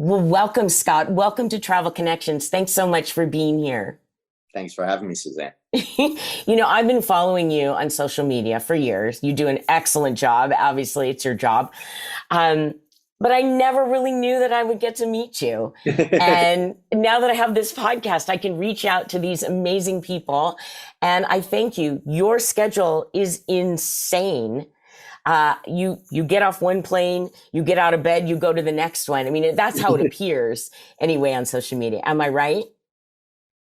Well, welcome, Scott. Welcome to Travel Connections. Thanks so much for being here. Thanks for having me, Suzanne. I've been following you on social media for years. You do an excellent job. Obviously, it's your job. Um, but I never really knew that I would get to meet you. And now that I have this podcast, I can reach out to these amazing people. And I thank you. Your schedule is insane. You get off one plane, you get out of bed, you go to the next one. I mean, that's how it appears anyway on social media. Am I right?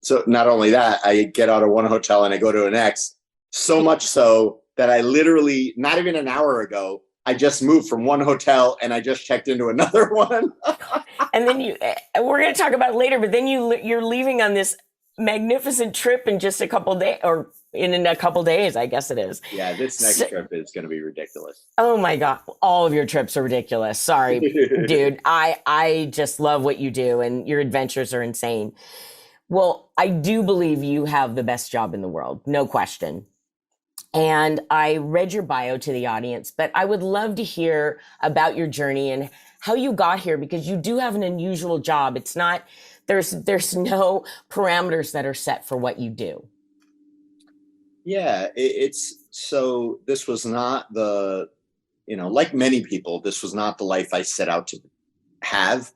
So not only that, I get out of one hotel and I go to the next, so much so that I literally, not even an hour ago, I just moved from one hotel and I just checked into another one. And then we're going to talk about it later, but then you're leaving on this magnificent trip in just a couple days, or in a couple days, I guess it is. Yeah, this next trip is going to be ridiculous. Oh my God. All of your trips are ridiculous. Sorry, dude. I just love what you do and your adventures are insane. Well, I do believe you have the best job in the world. No question. And I read your bio to the audience, but I would love to hear about your journey and how you got here, because you do have an unusual job. It's not, there's no parameters that are set for what you do. Yeah, so this was not like many people, this was not the life I set out to have.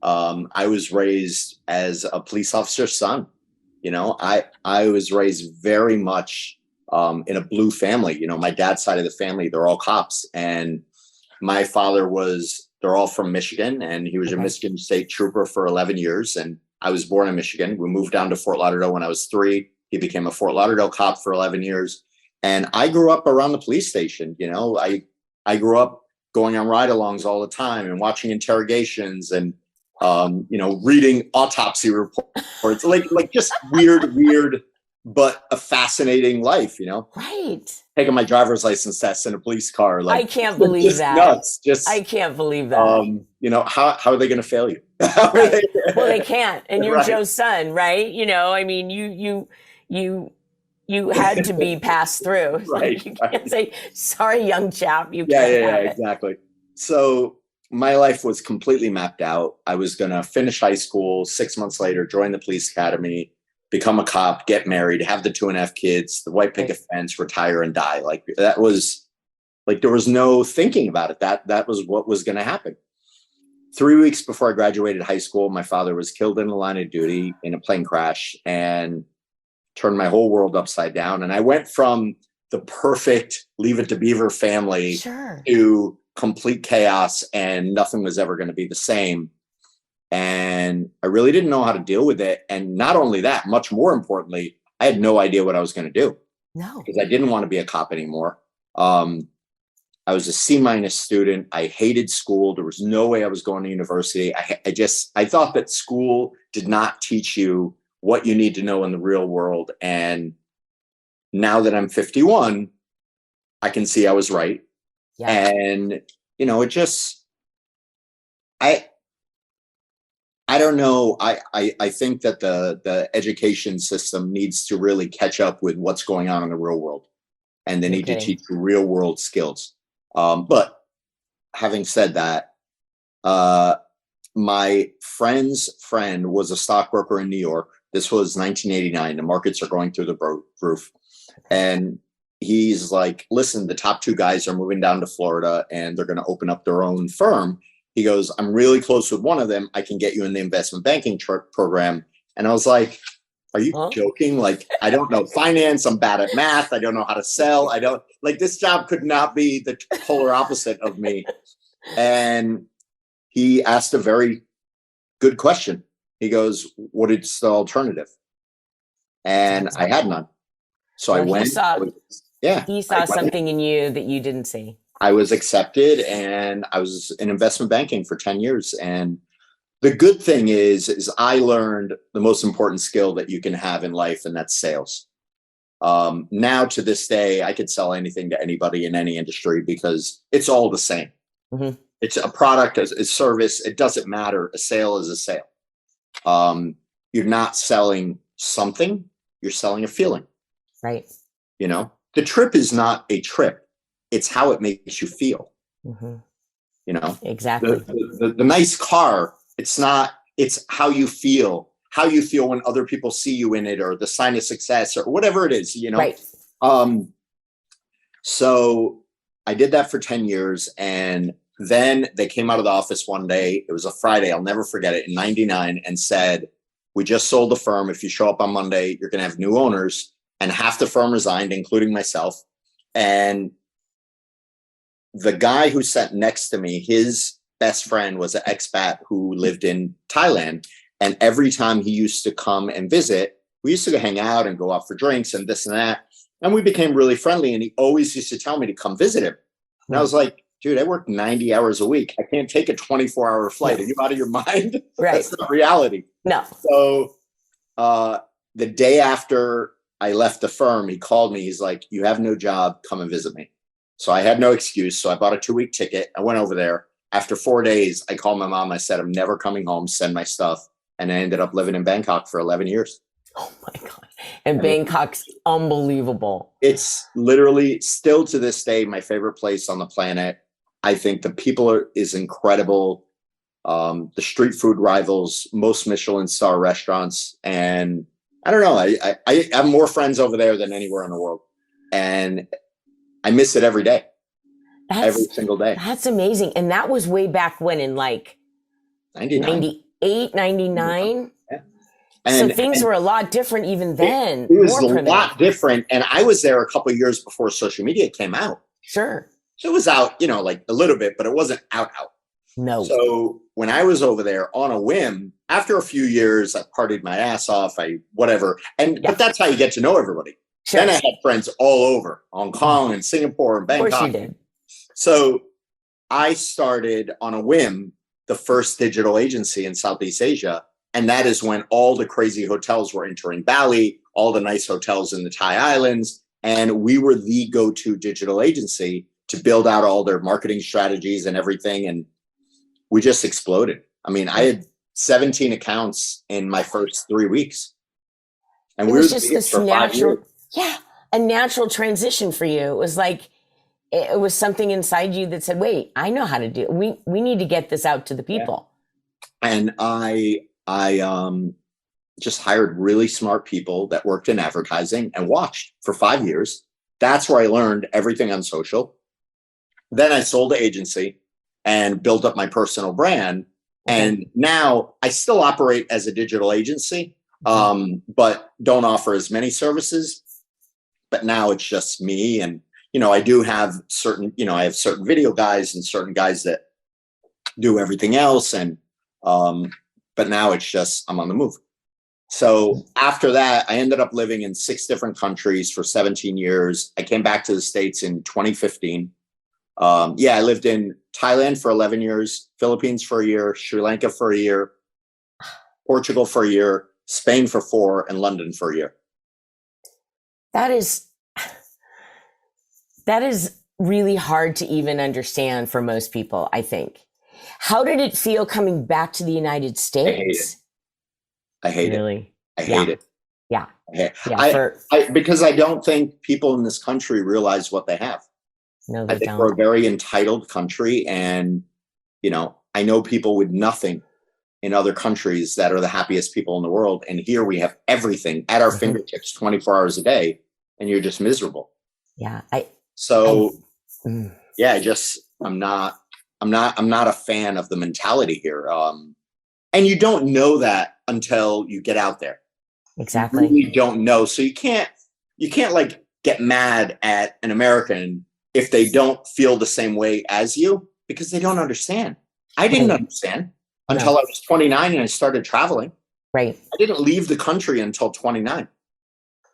I was raised as a police officer's son. I was raised very much in a blue family. My dad's side of the family, they're all cops. And my father they're all from Michigan, and he was a Michigan State Trooper for 11 years. And I was born in Michigan. We moved down to Fort Lauderdale when I was 3. He became a Fort Lauderdale cop for 11 years. And I grew up around the police station. I grew up going on ride-alongs all the time and watching interrogations and, reading autopsy reports, like just weird, but a fascinaing life, Right. Taking my driver's license test in a police car. I can't believe that. Nuts. I can't believe that. How are they going to fail you? Right. Well, they can't. And you're Right. Joe's son, right? I mean, you had to be passed through. Right. You can't say, sorry, young chap. You Yeah, can't have it. exactly. So my life was completely mapped out. I was going to finish high school, 6 months later, join the police academy, become a cop, get married, have the 2.5 kids, the white picket fence, retire and die. Like that was there was no thinking about it. That was what was going to happen. 3 weeks before I graduated high school, my father was killed in the line of duty in a plane crash and turned my whole world upside down. And I went from the perfect Leave It to Beaver family to complete chaos, and nothing was ever going to be the same. And I really didn't know how to deal with it. And not only that, much more importantly, I had no idea what I was going to do. No. Because I didn't want to be a cop anymore. I was a C- student. I hated school. There was no way I was going to university. I thought that school did not teach you what you need to know in the real world. And now that I'm 51, I can see I was right. Yeah. And, I don't know. I think that the education system needs to really catch up with what's going on in the real world, and they need to teach real world skills. But having said that, my friend's friend was a stockbroker in New York. This was 1989. The markets are going through the roof. And he's like, listen, the top 2 guys are moving down to Florida and they're going to open up their own firm. He goes, I'm really close with one of them. I can get you in the investment banking program. And I was like, are you joking? Like, I don't know finance. I'm bad at math. I don't know how to sell. This job could not be the polar opposite of me. And he asked a very good question. He goes, what is the alternative? And I had none. So I went. He saw something in you that you didn't see. I was accepted, and I was in investment banking for 10 years. And the good thing is I learned the most important skill that you can have in life, and that's sales. Now to this day, I could sell anything to anybody in any industry because it's all the same. Mm-hmm. It's a product, a service. It doesn't matter. A sale is a sale. You're not selling something. You're selling a feeling. Right. The trip is not a trip. It's how it makes you feel. Mm-hmm. You know, exactly. The nice car It's not, it's how you feel when other people see you in it, or the sign of success, or whatever it is, you know? Right. So I did that for 10 years. And then they came out of the office one day. It was a Friday. I'll never forget it, in 99, and said, we just sold the firm. If you show up on Monday, you're going to have new owners. And half the firm resigned, including myself. And the guy who sat next to me, his best friend was an expat who lived in Thailand. And every time he used to come and visit, we used to go hang out and go out for drinks and this and that. And we became really friendly. And he always used to tell me to come visit him. And I was like, dude, I work 90 hours a week. I can't take a 24-hour flight. Are you out of your mind? Right. That's not reality. No. So the day after I left the firm, he called me. He's like, you have no job. Come and visit me. So I had no excuse. So I bought a 2-week ticket. I went over there. After 4 days, I called my mom. I said, I'm never coming home. Send my stuff. And I ended up living in Bangkok for 11 years. Oh my God. And Bangkok's unbelievable. It's literally still to this day my favorite place on the planet. I think the people is incredible. The street food rivals most Michelin star restaurants. And I don't know, I have more friends over there than anywhere in the world. And I miss it every day. Every single day. That's amazing. And that was way back when, in like 98, 99. Yeah. And, so things were a lot different even then. It was a lot different. And I was there a couple of years before social media came out. Sure. So it was out, you know, like a little bit, but it wasn't out. No. So when I was over there on a whim, after a few years, I partied my ass off, whatever. But that's how you get to know everybody. Sure. Then I had friends all over, Hong Kong and Singapore and Bangkok. Of course you did. So I started on a whim the first digital agency in Southeast Asia. And that is when all the crazy hotels were entering Bali, all the nice hotels in the Thai islands. And we were the go-to digital agency to build out all their marketing strategies and everything. And we just exploded. I mean, I had 17 accounts in my first 3 weeks. And it was just this natural, a natural transition for you. It was like, it was something inside you that said, wait, I know how to do it. We need to get this out to the people. Yeah. And I just hired really smart people that worked in advertising and watched for 5 years. That's where I learned everything on social. Then I sold the agency and built up my personal brand. Okay. And now I still operate as a digital agency, but don't offer as many services. But now it's just me. And, you know, I do have certain, I have certain video guys and certain guys that do everything else. And, but now it's just, I'm on the move. So after that, I ended up living in 6 different countries for 17 years. I came back to the States in 2015. I lived in Thailand for 11 years, Philippines for a year, Sri Lanka for a year, Portugal for a year, Spain for 4, and London for a year. That is really hard to even understand for most people, I think. How did it feel coming back to the United States? I hate it. I hate it. Yeah. Because I don't think people in this country realize what they have. No, they don't. We're a very entitled country. And, I know people with nothing in other countries that are the happiest people in the world. And here we have everything at our fingertips 24 hours a day, and you're just miserable. Yeah. I'm not a fan of the mentality here. And you don't know that until you get out there. Exactly. You really don't know. So you can't like get mad at an American if they don't feel the same way as you, because they don't understand. I didn't understand until I was 29 and I started traveling. Right. I didn't leave the country until 29.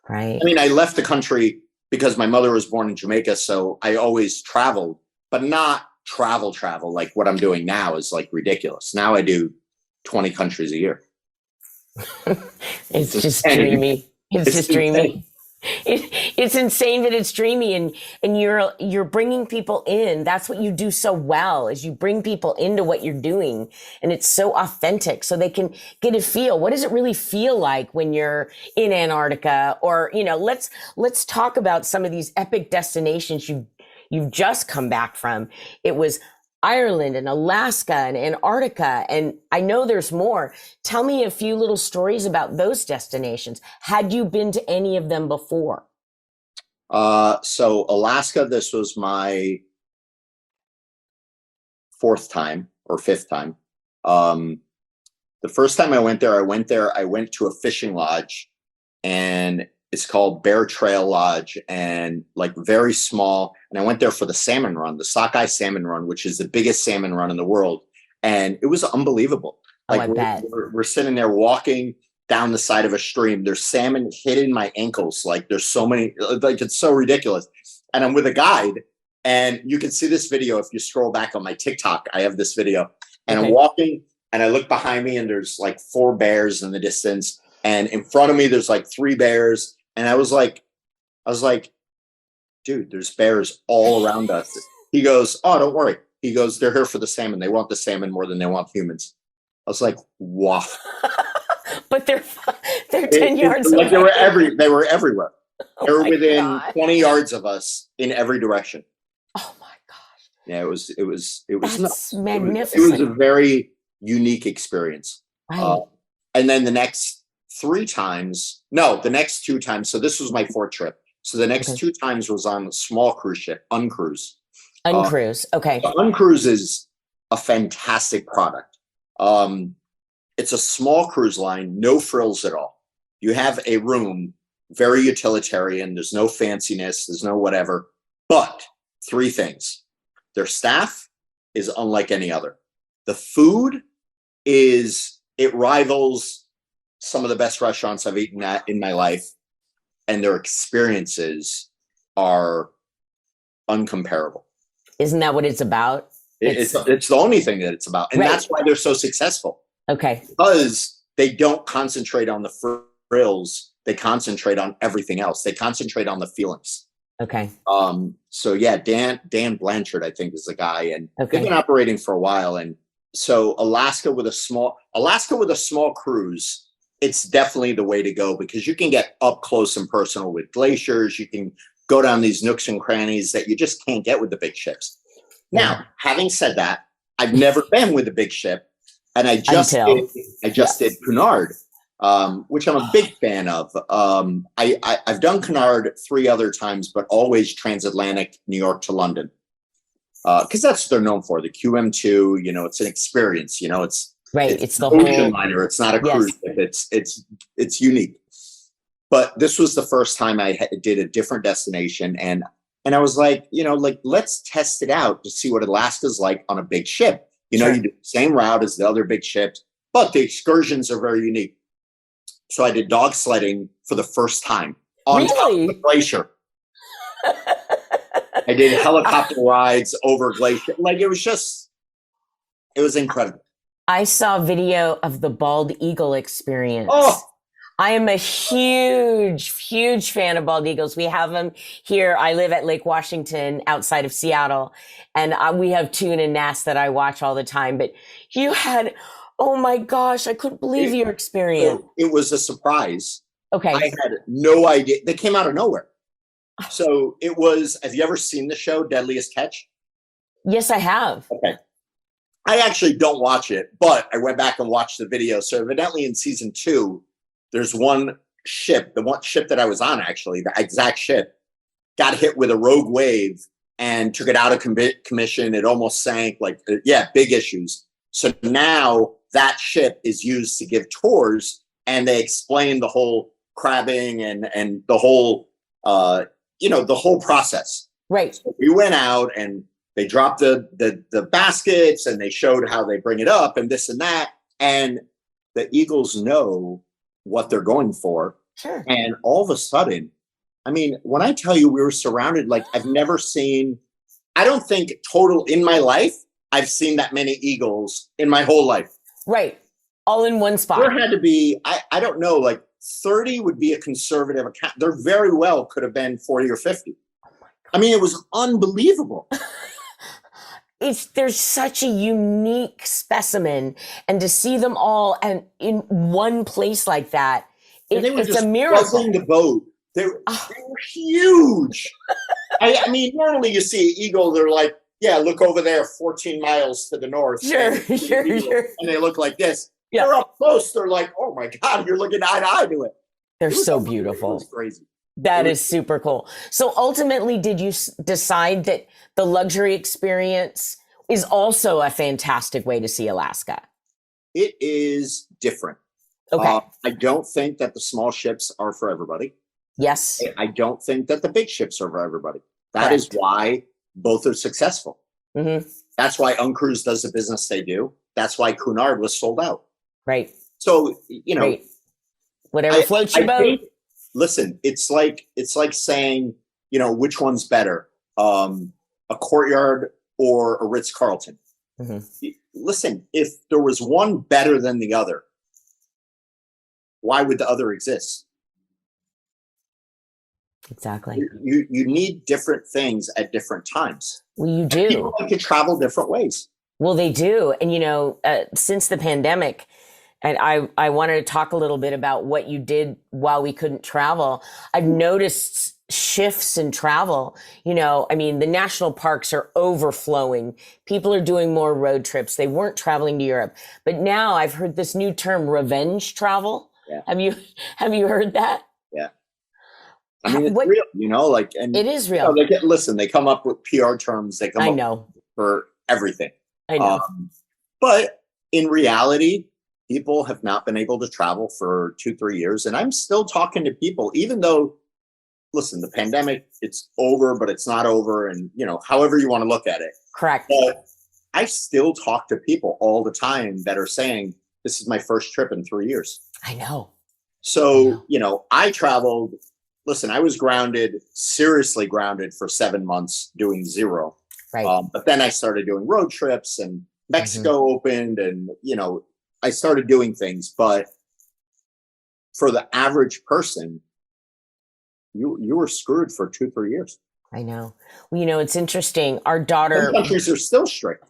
Right. I mean, I left the country because my mother was born in Jamaica. So I always traveled, but not travel. Like what I'm doing now is like ridiculous. Now I do 20 countries a year. It's just dreamy. It's just dreamy. It's insane, but it's dreamy. And you're bringing people in. That's what you do so well, is you bring people into what you're doing. And it's so authentic, so they can get a feel. What does it really feel like when you're in Antarctica? Or, let's talk about some of these epic destinations you've just come back from. It was Ireland and Alaska and Antarctica. And I know there's more. Tell me a few little stories about those destinations. Had you been to any of them before? So Alaska, this was my fourth time or fifth time. The first time I went there, I went to a fishing lodge, and it's called Bear Trail Lodge, and like very small. And I went there for the salmon run, the Sockeye Salmon Run, which is the biggest salmon run in the world. And it was unbelievable. Oh, Like I bet. we're sitting there walking down the side of a stream. There's salmon hitting my ankles. Like there's so many, like it's so ridiculous. And I'm with a guide, and you can see this video if you scroll back on my TikTok. I have this video, and I'm walking, and I look behind me, and there's like 4 bears in the distance, and in front of me there's like 3 bears, and I was like, dude, there's bears all around us. He goes, oh, don't worry. He goes, they're here for the salmon. They want the salmon more than they want humans. I was like, wow. But they're 10 yards like away. they were everywhere. They were my within God. 20 yards of us in every direction. Oh my gosh. Yeah, it was That's nuts. magnificent. It was a very unique experience. Right. And then the next 2 times. So this was my 4th trip. So the next 2 times was on a small cruise ship, Uncruise. Uncruise. Okay. Uncruise is a fantastic product. It's a small cruise line, no frills at all. You have a room, very utilitarian. There's no fanciness. There's no whatever. But 3 things. Their staff is unlike any other. The food it rivals some of the best restaurants I've eaten at in my life. And their experiences are uncomparable. Isn't that what it's about? It's the only thing that it's about. And that's why they're so successful. Okay. Because they don't concentrate on the frills. They concentrate on everything else. They concentrate on the feelings. Okay. So yeah, Dan Blanchard, I think, is the guy, and they've been operating for a while. And so Alaska with a small cruise, it's definitely the way to go, because you can get up close and personal with glaciers. You can go down these nooks and crannies that you just can't get with the big ships. Now, having said that, I've never been with a big ship, and I just did Cunard, which I'm a big fan of. I've done Cunard 3 other times, but always transatlantic, New York to London, because that's what they're known for. The QM2, it's an experience. It's the ocean liner. It's not a cruise ship. It's unique. But this was the first time I did a different destination, and I was like, let's test it out to see what Alaska's like on a big ship. You do the same route as the other big ships, but the excursions are very unique. So I did dog sledding for the first time on top of the glacier. I did helicopter rides over glacier. Like it was incredible. I saw video of the bald eagle experience. Oh, I am a huge fan of bald eagles. We have them here. I live at Lake Washington outside of Seattle, and we have tuna nests that I watch all the time. But you had, oh my gosh, I couldn't believe your experience. It was a surprise. Okay. I had no idea. They came out of nowhere. So it was, have you ever seen the show Deadliest Catch? Yes, I have. Okay. I actually don't watch it, but I went back and watched the video. So evidently in season 2, there's one ship, the one ship that I was on, actually, the exact ship, got hit with a rogue wave and took it out of commission. It almost sank, big issues. So now that ship is used to give tours, and they explain the whole crabbing and the whole, the whole process. Right. So we went out and they dropped the baskets, and they showed how they bring it up and this and that. And the eagles know what they're going for. Sure. And all of a sudden, I mean, when I tell you we were surrounded, like I've never seen, I don't think total in my life, I've seen that many eagles in my whole life. Right. All in one spot. There had to be, I don't know, like 30 would be a conservative account. There very well could have been 40 or 50. Oh my God. I mean, it was unbelievable. There's such a unique specimen, and to see them all and in one place like that, it's a miracle. The boat. They were huge. I mean, normally you see an eagle, they're like yeah, look over there, 14 miles to the north. Sure, And, sure. and they look like this. Yeah. They're up close. They're like, oh my God, you're looking eye to eye to it. They're It was so unbelievable. beautiful. It was crazy. That is super cool. So ultimately, did you decide that the luxury experience is also a fantastic way to see Alaska? It is different. Okay. I don't think that the small ships are for everybody. Yes. I don't think that the big ships are for everybody. That is why both are successful. Mm-hmm. That's why Uncruise does the business they do. That's why Cunard was sold out. Right. So, you know, right. Whatever floats your boat. Listen, it's like saying, you know, which one's better, a Courtyard or a Ritz-Carlton. Mm-hmm. Listen, if there was one better than the other, why would the other exist? Exactly. You need different things at different times. Well, you do. People like to travel different ways. Well, they do. And, you know, since the pandemic, and I wanted to talk a little bit about what you did while we couldn't travel. I've noticed shifts in travel. You know, I mean, the national parks are overflowing. People are doing more road trips. They weren't traveling to Europe. But now I've heard this new term, revenge travel. Yeah. Have you heard that? Yeah. I mean, it's real, you know, like, and it is real. You know, they come up with PR terms. They come up for everything. I know. But in reality, people have not been able to travel for 2-3 years. And I'm still talking to people, even though, listen, the pandemic, it's over, but it's not over. And, you know, however you want to look at it. Correct. But I still talk to people all the time that are saying, this is my first trip in 3 years. I know. So, you know, I traveled. Listen, I was grounded, seriously grounded for 7 months doing zero. Right. But then I started doing road trips and Mexico opened and, you know, I started doing things. But for the average person, you were screwed for 2-3 years. I know. Well, you know, it's interesting. Our daughter. Some countries are still strict.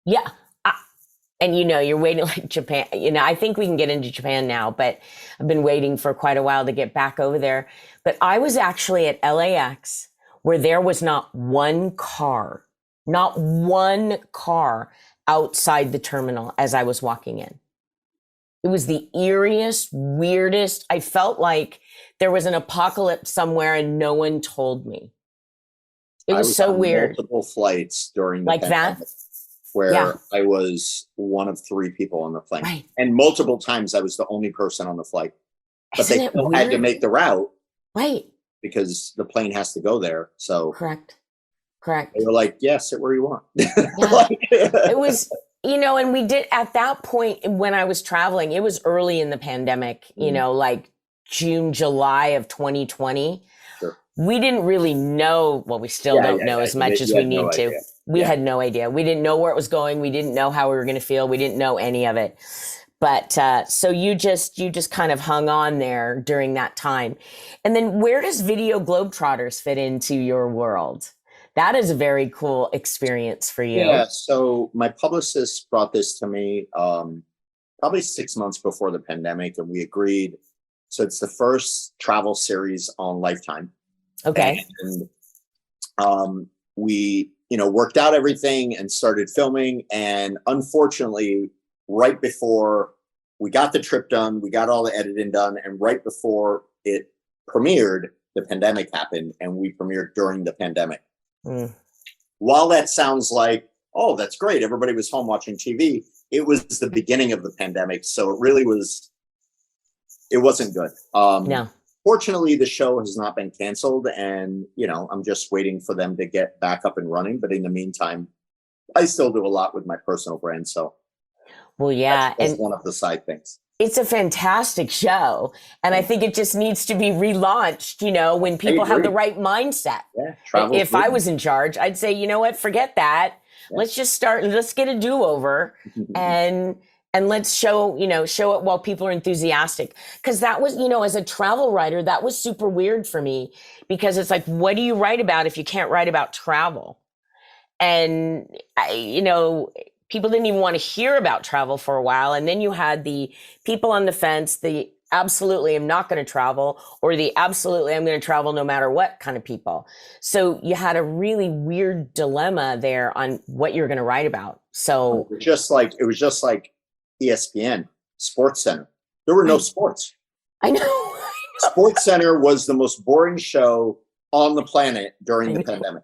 Yeah. And, you know, you're waiting like Japan. You know, I think we can get into Japan now, but I've been waiting for quite a while to get back over there. But I was actually at LAX where there was not one car outside the terminal as I was walking in. It was the eeriest, weirdest. I felt like there was an apocalypse somewhere and no one told me. It was so weird. Multiple flights during the like pandemic. that. Where I was one of 3 people on the plane. Right. And multiple times I was the only person on the flight. But Isn't they still had to make the route. Right. Because the plane has to go there. So Correct. They were like, yeah, sit where you want. Yeah. It was, you know, and we did at that point when I was traveling, it was early in the pandemic, you know, like June, July of 2020. Sure. We didn't really know, well, we still don't know as much as we need to. We had no idea. We didn't know where it was going. We didn't know how we were going to feel. We didn't know any of it. But so you just kind of hung on there during that time. And then where does Video Globetrotters fit into your world? That is a very cool experience for you. Yeah. So my publicist brought this to me probably 6 months before the pandemic, and we agreed. So it's the first travel series on Lifetime. Okay. And we, you know, worked out everything and started filming. And unfortunately, right before we got the trip done, we got all the editing done. And right before it premiered, the pandemic happened, and we premiered during the pandemic. While that sounds like, oh, that's great, everybody was home watching TV, it was the beginning of the pandemic. So it wasn't good. No. Fortunately, the show has not been canceled, and, you know, I'm just waiting for them to get back up and running. But in the meantime, I still do a lot with my personal brand. So, well, yeah, that's one of the side things. It's a fantastic show, and I think it just needs to be relaunched, you know, when people have the right mindset. Yeah, if I was in charge, I'd say, you know what, forget that. Yeah. Let's get a do-over and let's show it while people are enthusiastic. Because that was, you know, as a travel writer, that was super weird for me, because it's like, what do you write about if you can't write about travel? And, you know, people didn't even want to hear about travel for a while. And then you had the people on the fence, the absolutely am not going to travel, or the absolutely I'm going to travel no matter what kind of people. So you had a really weird dilemma there on what you're going to write about. So It was just like ESPN, Sports Center. There were no right. sports. I know. Sports Center was the most boring show on the planet during the pandemic.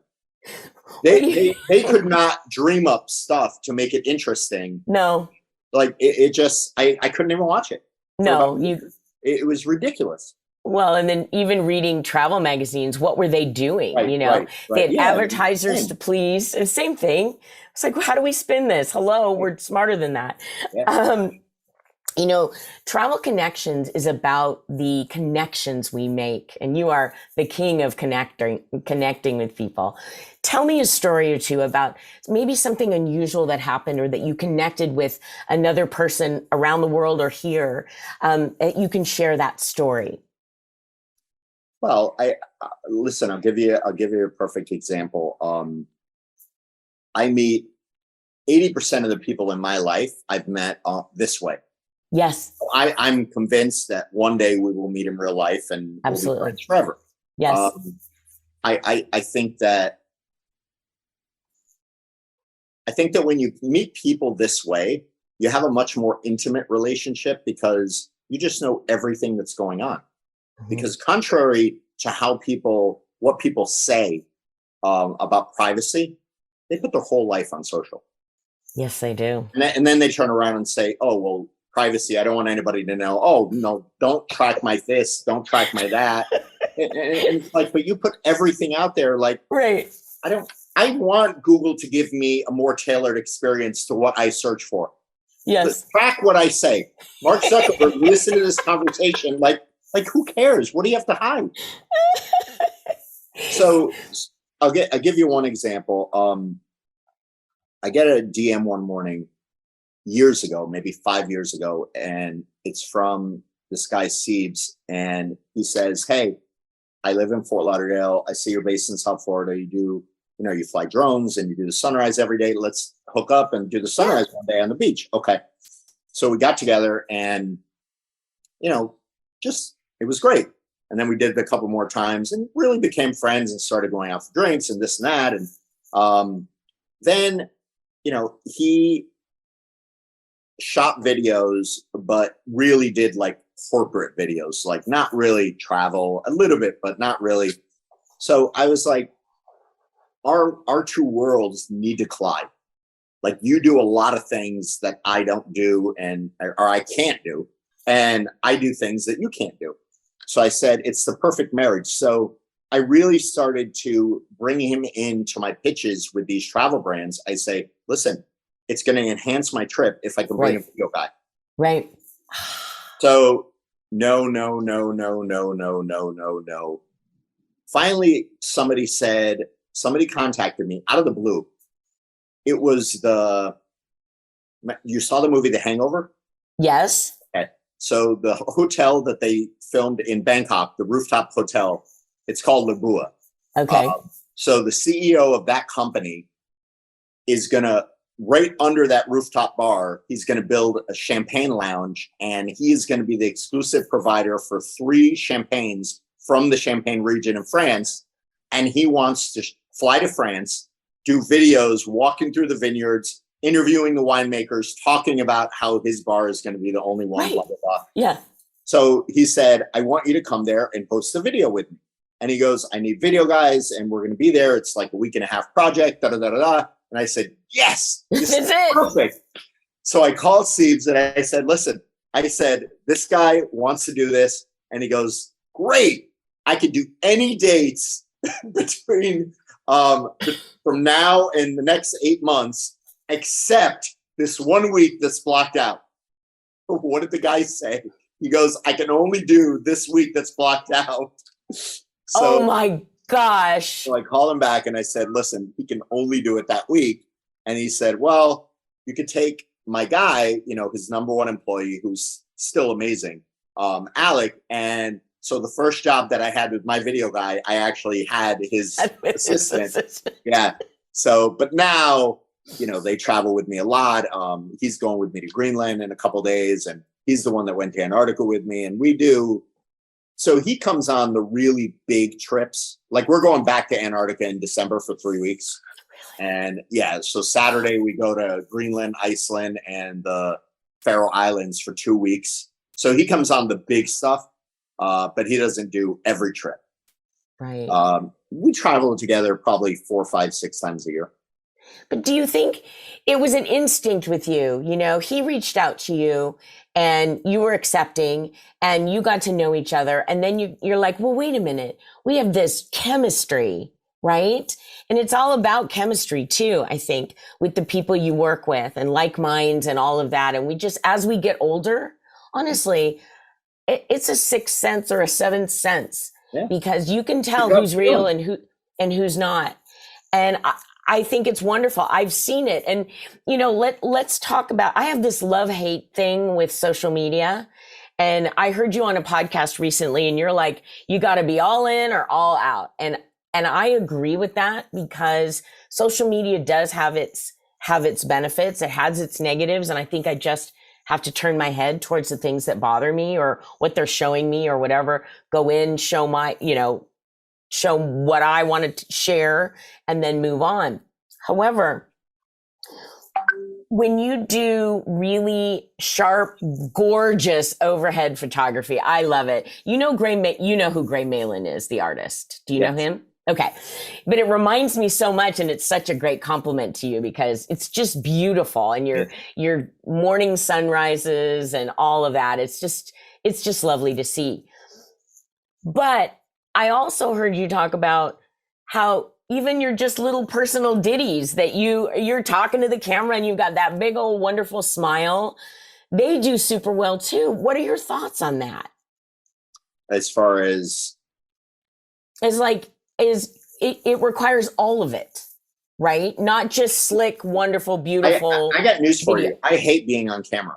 They could not dream up stuff to make it interesting. No. Like it just I couldn't even watch it. No, it was ridiculous. well, and then even reading travel magazines, what were they doing? Right, You know, right. they had Yeah, advertisers to please. And same thing. It's like, how do we spin this? Hello, we're smarter than that. Yeah. You know, Travel Connections is about the connections we make, and you are the king of connecting with people. Tell me a story or two about maybe something unusual that happened, or that you connected with another person around the world or here. You can share that story. Well, I listen. I'll give you a perfect example. I meet 80% of the people in my life I've met this way. Yes. I'm convinced that one day we will meet in real life and absolutely we'll be friends forever. Yes. I think that when you meet people this way, you have a much more intimate relationship because you just know everything that's going on. Mm-hmm. Because contrary to what people say about privacy, they put their whole life on social. Yes, they do. And then they turn around and say, "Oh, well, privacy. I don't want anybody to know. Oh, no, don't track my this, don't track my that." and it's like, but you put everything out there. Like, right. I want Google to give me a more tailored experience to what I search for. Yes. Track what I say. Mark Zuckerberg, listen to this conversation. Like who cares? What do you have to hide? So I'll give you one example. I get a DM one morning years ago, maybe 5 years ago, and it's from this guy Siebes, and he says, "Hey, I live in Fort Lauderdale. I see you're based in South Florida. You fly drones and you do the sunrise every day. Let's hook up and do the sunrise one day on the beach." Okay. So we got together and, just, it was great. And then we did it a couple more times and really became friends and started going out for drinks and this and that. And then, he shot videos, but really did like corporate videos, like not really travel, a little bit, but not really. So I was like, our two worlds need to collide. Like, you do a lot of things that I don't do or I can't do, and I do things that you can't do. So I said, it's the perfect marriage. So I really started to bring him into my pitches with these travel brands. I say, listen, it's going to enhance my trip if I can bring a video guy. Right. So no. Finally, somebody contacted me out of the blue. It was you saw the movie The Hangover? Yes. Okay. So the hotel that they filmed in Bangkok, the rooftop hotel, it's called Labua. Okay. So the CEO of that company is going to, right under that rooftop bar, he's going to build a champagne lounge, and he is going to be the exclusive provider for 3 champagnes from the Champagne region in France. And he wants to fly to France, do videos, walking through the vineyards, interviewing the winemakers, talking about how his bar is going to be the only one, blah, blah, blah. Yeah. So he said, I want you to come there and post a video with me. And he goes, I need video guys, and we're going to be there. It's like a week and a half project, da da da da da. And I said, yes, this is perfect. So I called Siebes and I said, listen, this guy wants to do this. And he goes, great. I could do any dates between from now and the next 8 months, except this 1 week that's blocked out. What did the guy say? He goes, I can only do this week that's blocked out. So, oh my gosh. So I called him back and I said, listen, he can only do it that week. And he said, well, you could take my guy, his number one employee, who's still amazing, Alec. And so the first job that I had with my video guy, I actually had his assistant. Yeah. So, but now, they travel with me a lot. He's going with me to Greenland in a couple of days. And He's the one that went to Antarctica with me, and we do. So he comes on the really big trips. Like we're going back to Antarctica in December for 3 weeks. And yeah, so Saturday we go to Greenland, Iceland, and the Faroe Islands for 2 weeks. So he comes on the big stuff, but he doesn't do every trip. Right. We travel together probably 4, 5, 6 times a year. But do you think it was an instinct with you? You know, he reached out to you and you were accepting and you got to know each other. And then you're like, well, wait a minute. We have this chemistry, right? And it's all about chemistry too, I think, with the people you work with and like minds and all of that. And we just, as we get older, honestly, it's a sixth sense or a seventh sense because you can tell who's real and who's not. And I think it's wonderful. I've seen it. And, you know, let's talk about, I have this love-hate thing with social media. And I heard you on a podcast recently and you're like, you got to be all in or all out. And I agree with that because social media does have its benefits. It has its negatives. And I think I just have to turn my head towards the things that bother me or what they're showing me or whatever, go in, show what I wanted to share and then move on. However, when you do really sharp, gorgeous overhead photography, I love it. You know who Gray Malin is, the artist. Do you know him? Okay. But it reminds me so much, and it's such a great compliment to you because it's just beautiful. And your morning sunrises and all of that, it's just lovely to see. But I also heard you talk about how even your just little personal ditties that you're talking to the camera and you've got that big old wonderful smile. They do super well too. What are your thoughts on that? As far as it requires all of it, right? Not just slick, wonderful, beautiful. I got news for you. I hate being on camera.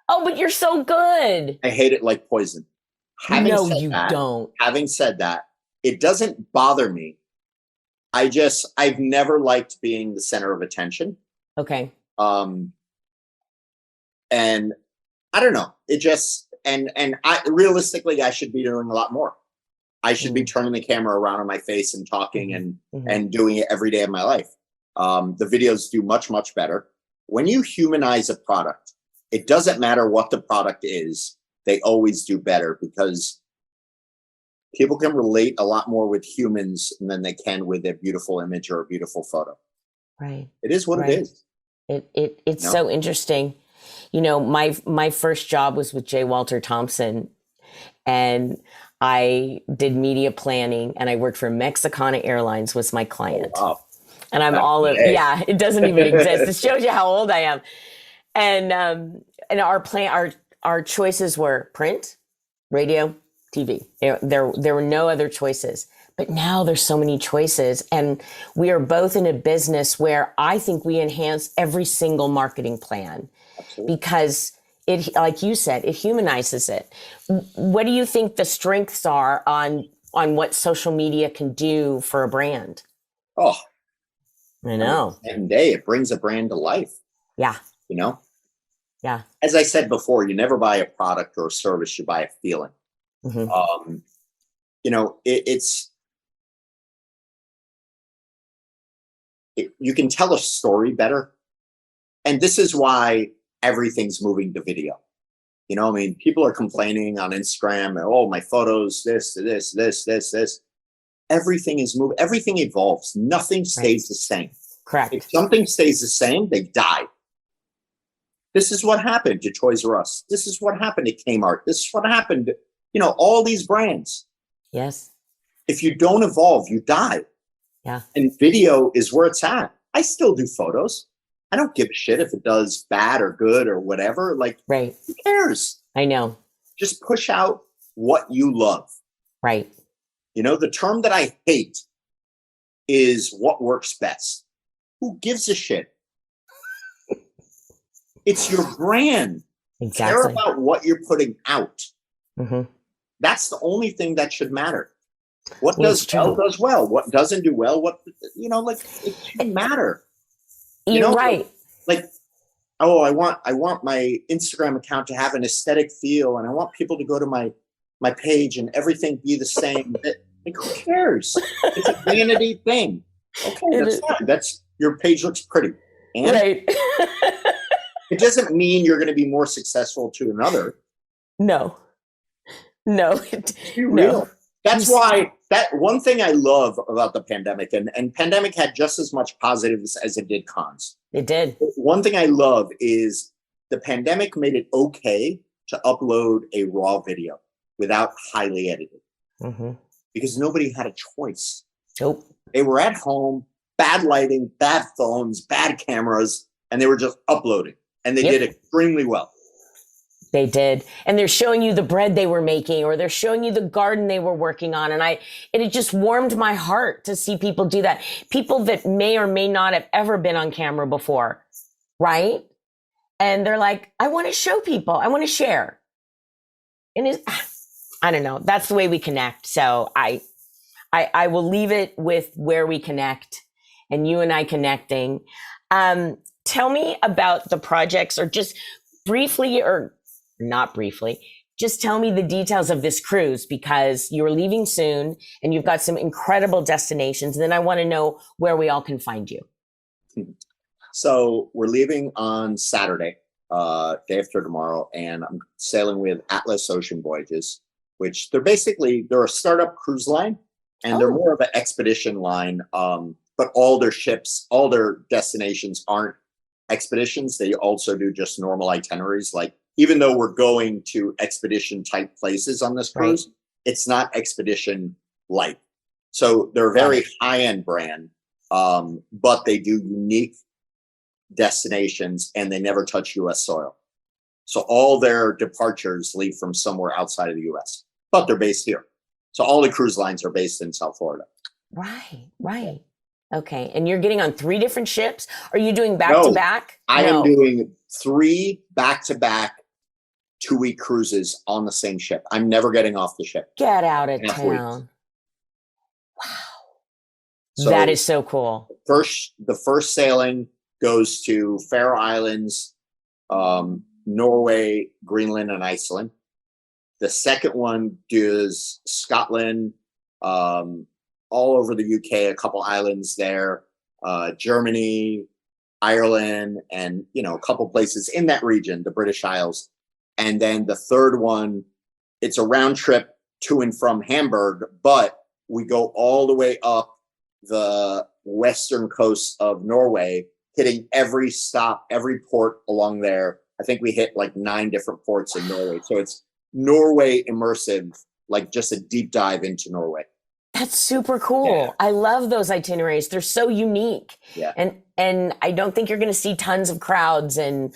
Oh, but you're so good. I hate it like poison. Don't. Having said that, it doesn't bother me. I've never liked being the center of attention. Okay. And I don't know. It just, and realistically, I should be doing a lot more. I should be turning the camera around on my face and talking and doing it every day of my life. The videos do much, much better. When you humanize a product, it doesn't matter what the product is. They always do better because people can relate a lot more with humans than they can with a beautiful image or a beautiful photo. Right. It is what it is. It's so interesting. You know, my first job was with J. Walter Thompson, and I did media planning, and I worked for Mexicana Airlines was my client. Oh, wow. And I'm it doesn't even exist. It shows you how old I am. And our choices were print, radio, TV. There were no other choices. But now there's so many choices. And we are both in a business where I think we enhance every single marketing plan. Absolutely. Because it, like you said, it humanizes it. What do you think the strengths are on what social media can do for a brand? Oh, I know. Every day it brings a brand to life. Yeah. You know? Yeah. As I said before, you never buy a product or a service, you buy a feeling. Mm-hmm. You know, you can tell a story better. And this is why everything's moving to video. You know, I mean, people are complaining on Instagram, oh, my photos, this. Everything is moving. Everything evolves. Nothing stays the same. Correct. If something stays the same, they die. This is what happened to Toys R Us. This is what happened to Kmart. This is what happened to, all these brands. Yes. If you don't evolve, you die. Yeah. And video is where it's at. I still do photos. I don't give a shit if it does bad or good or whatever. Like, right. Who cares? I know. Just push out what you love. Right. The term that I hate is what works best. Who gives a shit? It's your brand. Exactly. Care about what you're putting out. Mm-hmm. That's the only thing that should matter. What does well does well. What doesn't do well, it shouldn't matter. You're right. Like oh, I want my Instagram account to have an aesthetic feel, and I want people to go to my page and everything be the same. Like, who cares? It's a vanity thing. Okay, that's fine. That's your page looks pretty. And Right. it doesn't mean you're going to be more successful to another. No. No. Be No. real. That's why that one thing I love about the pandemic, and pandemic had just as much positives as it did cons. It did. One thing I love is the pandemic made it okay to upload a raw video without highly edited, because nobody had a choice. Nope. They were at home, bad lighting, bad phones, bad cameras, and they were just uploading, and they did extremely well. They did. And they're showing you the bread they were making, or they're showing you the garden they were working on. And it just warmed my heart to see people do that. People that may or may not have ever been on camera before. Right. And they're like, I want to show people, I want to share. And I don't know. That's the way we connect. So I will leave it with where we connect and you and I connecting. Tell me about the projects, or just briefly, or not briefly, just tell me the details of this cruise, because you're leaving soon and you've got some incredible destinations. And then I want to know where we all can find you. So we're leaving on Saturday, day after tomorrow, and I'm sailing with Atlas Ocean Voyages, which they're a startup cruise line, and they're more of an expedition line. But all their ships, all their destinations aren't expeditions. They also do just normal itineraries. Like, even though we're going to expedition type places on this cruise, it's not expedition like. So they're a very high end brand, but they do unique destinations, and they never touch US soil. So all their departures leave from somewhere outside of the US, but they're based here. So all the cruise lines are based in South Florida. Right. Okay. And you're getting on 3 different ships? Are you doing back to back? I am doing 3 back-to-back 2-week cruises on the same ship. I'm never getting off the ship. Get out of town. Wow. So that is so cool. The first sailing goes to Faroe Islands, Norway, Greenland, and Iceland. The second one does Scotland, all over the UK, a couple islands there, Germany, Ireland, and a couple places in that region, the British Isles. And then the third one, it's a round trip to and from Hamburg, but we go all the way up the western coast of Norway, hitting every stop, every port along there. I think we hit like 9 different ports in Norway. So it's Norway immersive, like just a deep dive into Norway. That's super cool. Yeah. I love those itineraries. They're so unique. Yeah. And I don't think you're going to see tons of crowds, and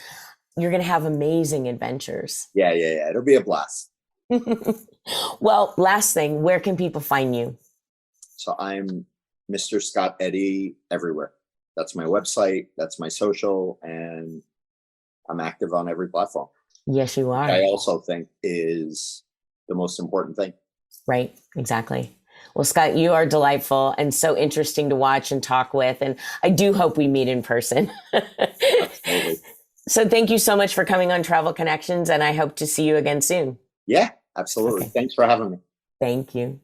you're going to have amazing adventures. Yeah. It'll be a blast. Well, last thing, where can people find you? So I'm Mr. Scott Eddy everywhere. That's my website. That's my social, and I'm active on every platform. Yes, you are. I also think is the most important thing. Right. Exactly. Well, Scott, you are delightful and so interesting to watch and talk with. And I do hope we meet in person. Absolutely. So thank you so much for coming on Travel Connections, and I hope to see you again soon. Yeah, absolutely. Okay. Thanks for having me. Thank you.